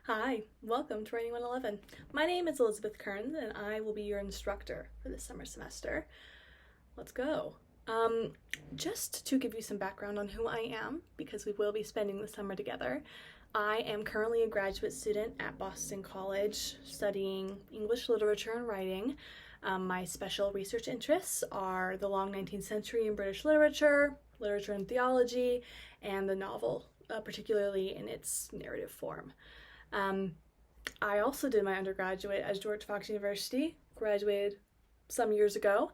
Hi, welcome to Writing 111. My name is Elizabeth Kearns and I will be your instructor for this summer semester. Let's go. Just to give you some background on who I am, because we will be spending the summer together, I am currently a graduate student at Boston College studying English literature and writing. My special research interests are the long 19th century in British literature, literature and theology, and the novel, particularly in its narrative form. I also did my undergraduate at George Fox University, graduated some years ago,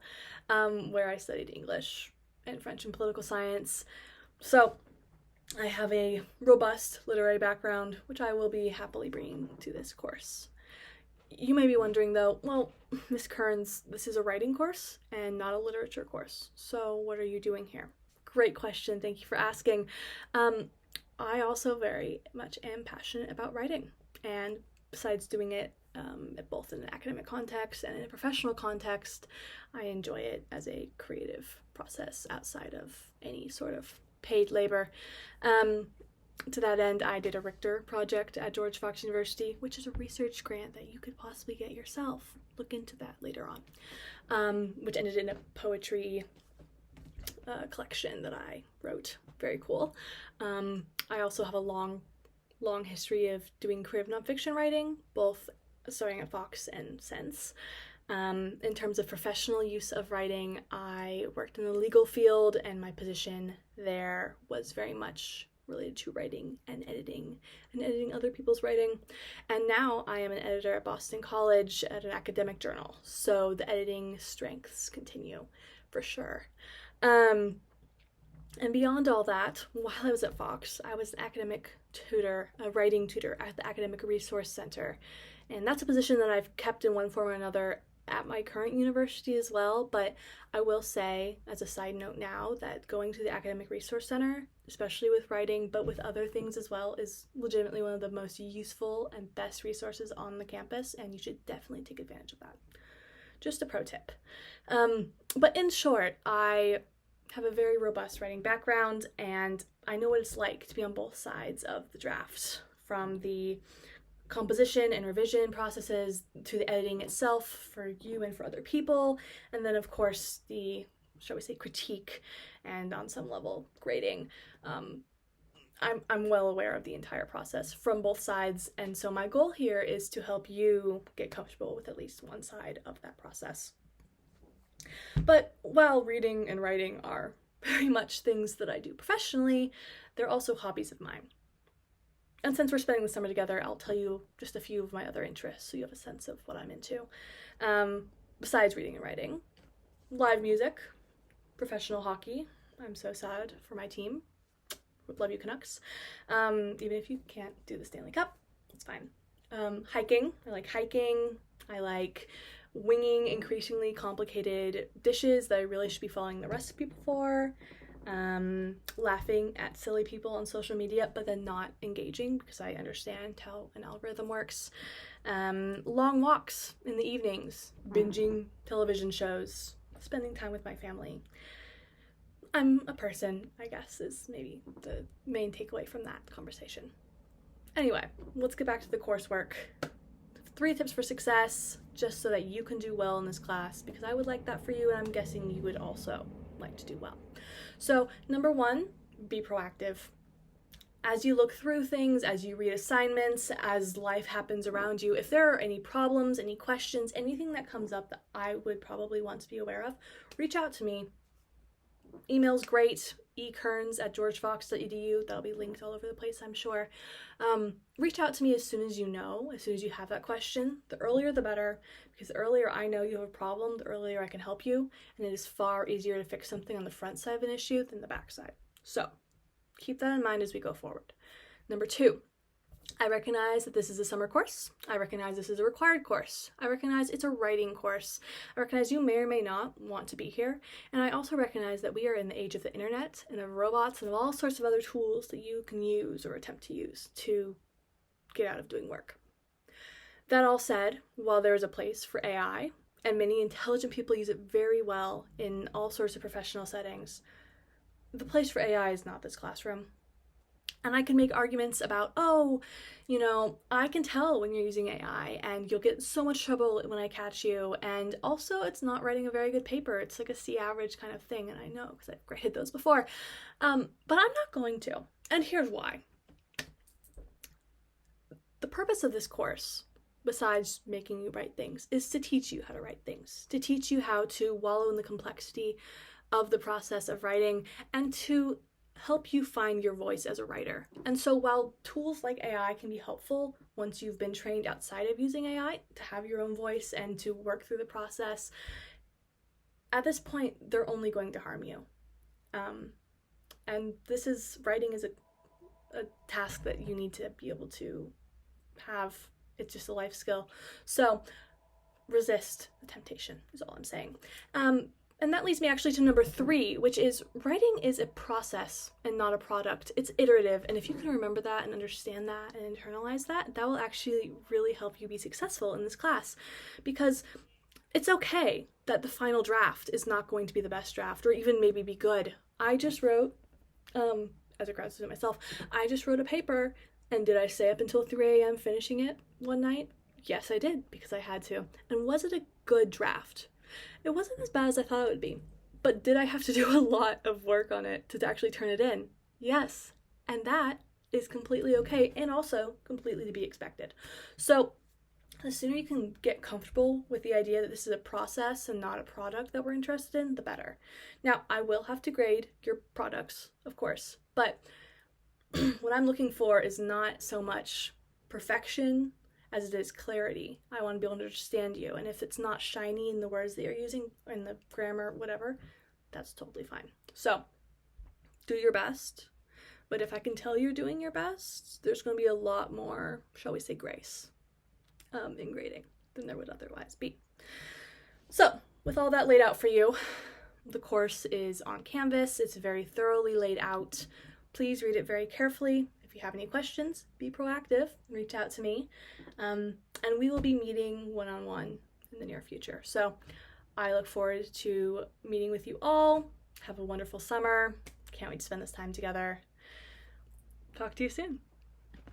where I studied English and French and political science. So I have a robust literary background, which I will be happily bringing to this course. You may be wondering though, well, Miss Kearns, this is a writing course and not a literature course. So what are you doing here? Great question. Thank you for asking. I also very much am passionate about writing, and besides doing it both in an academic context and in a professional context, I enjoy it as a creative process outside of any sort of paid labor. To that end, I did a Richter project at George Fox University, which is a research grant that you could possibly get yourself. Look into that later on, which ended in a poetry collection that I wrote. Very cool. I also have a long history of doing creative nonfiction writing, both starting at Fox and since. In terms of professional use of writing, I worked in the legal field, and my position there was very much related to writing and editing other people's writing. And now I am an editor at Boston College at an academic journal, so the editing strengths continue for sure. And beyond all that, while I was at Fox, I was an academic tutor, a writing tutor at the Academic Resource Center. And that's a position that I've kept in one form or another at my current university as well. But I will say, as a side note now, that going to the Academic Resource Center, especially with writing, but with other things as well, is legitimately one of the most useful and best resources on the campus, and you should definitely take advantage of that. Just a pro tip. But in short, I have a very robust writing background, and I know what it's like to be on both sides of the draft, from the composition and revision processes to the editing itself for you and for other people, and then of course the, shall we say, critique and on some level grading. I'm well aware of the entire process from both sides, and so my goal here is to help you get comfortable with at least one side of that process. But while reading and writing are very much things that I do professionally, they're also hobbies of mine. And since we're spending the summer together, I'll tell you just a few of my other interests so you have a sense of what I'm into. Besides reading and writing, live music, professional hockey. I'm so sad for my team. Love you, Canucks. Even if you can't do the Stanley Cup, it's fine. Hiking. I like hiking. I like winging increasingly complicated dishes that I really should be following the recipe for. Laughing at silly people on social media, but then not engaging because I understand how an algorithm works. Long walks in the evenings, binging television shows, spending time with my family. I'm a person, I guess, is maybe the main takeaway from that conversation. Anyway, let's get back to the coursework. 3 tips for success, just so that you can do well in this class, because I would like that for you, and I'm guessing you would also like to do well. So, number 1, be proactive. As you look through things, as you read assignments, as life happens around you, if there are any problems, any questions, anything that comes up that I would probably want to be aware of, reach out to me. Email's great, ekearns@georgefox.edu. That'll be linked all over the place, I'm sure. Reach out to me as soon as you know, as soon as you have that question. The earlier the better, because the earlier I know you have a problem, the earlier I can help you, and it is far easier to fix something on the front side of an issue than the back side. So keep that in mind as we go forward. Number 2, I recognize that this is a summer course. I recognize this is a required course. I recognize it's a writing course. I recognize you may or may not want to be here. And I also recognize that we are in the age of the internet and of robots and of all sorts of other tools that you can use or attempt to use to get out of doing work. That all said, while there is a place for AI, and many intelligent people use it very well in all sorts of professional settings, the place for AI is not this classroom. And I can make arguments about, oh, I can tell when you're using AI and you'll get so much trouble when I catch you. And also, it's not writing a very good paper. It's like a C average kind of thing. And I know because I've graded those before. But I'm not going to. And here's why. The purpose of this course, besides making you write things, is to teach you how to write things, to teach you how to wallow in the complexity of the process of writing, and to help you find your voice as a writer. And so while tools like AI can be helpful once you've been trained outside of using AI to have your own voice and to work through the process, at this point, they're only going to harm you. And writing is a task that you need to be able to have. It's just a life skill. So resist the temptation is all I'm saying. And that leads me actually to number 3, which is writing is a process and not a product. It's iterative. And if you can remember that and understand that and internalize that, that will actually really help you be successful in this class, because it's okay that the final draft is not going to be the best draft or even maybe be good. I just wrote, as a grad student myself, I just wrote a paper, and did I stay up until 3 a.m. finishing it one night? Yes, I did, because I had to. And was it a good draft? It wasn't as bad as I thought it would be. But did I have to do a lot of work on it to actually turn it in? Yes. And that is completely okay and also completely to be expected. So the sooner you can get comfortable with the idea that this is a process and not a product that we're interested in, the better. Now, I will have to grade your products, of course, but what I'm looking for is not so much perfection as it is clarity. I want to be able to understand you. And if it's not shiny in the words that you're using, in the grammar, whatever, that's totally fine. So do your best. But if I can tell you're doing your best, there's going to be a lot more, shall we say, grace in grading than there would otherwise be. So with all that laid out for you, the course is on Canvas. It's very thoroughly laid out. Please read it very carefully. If you have any questions, be proactive, reach out to me, and we will be meeting one-on-one in the near future. So I look forward to meeting with you all. Have a wonderful summer. Can't wait to spend this time together. Talk to you soon.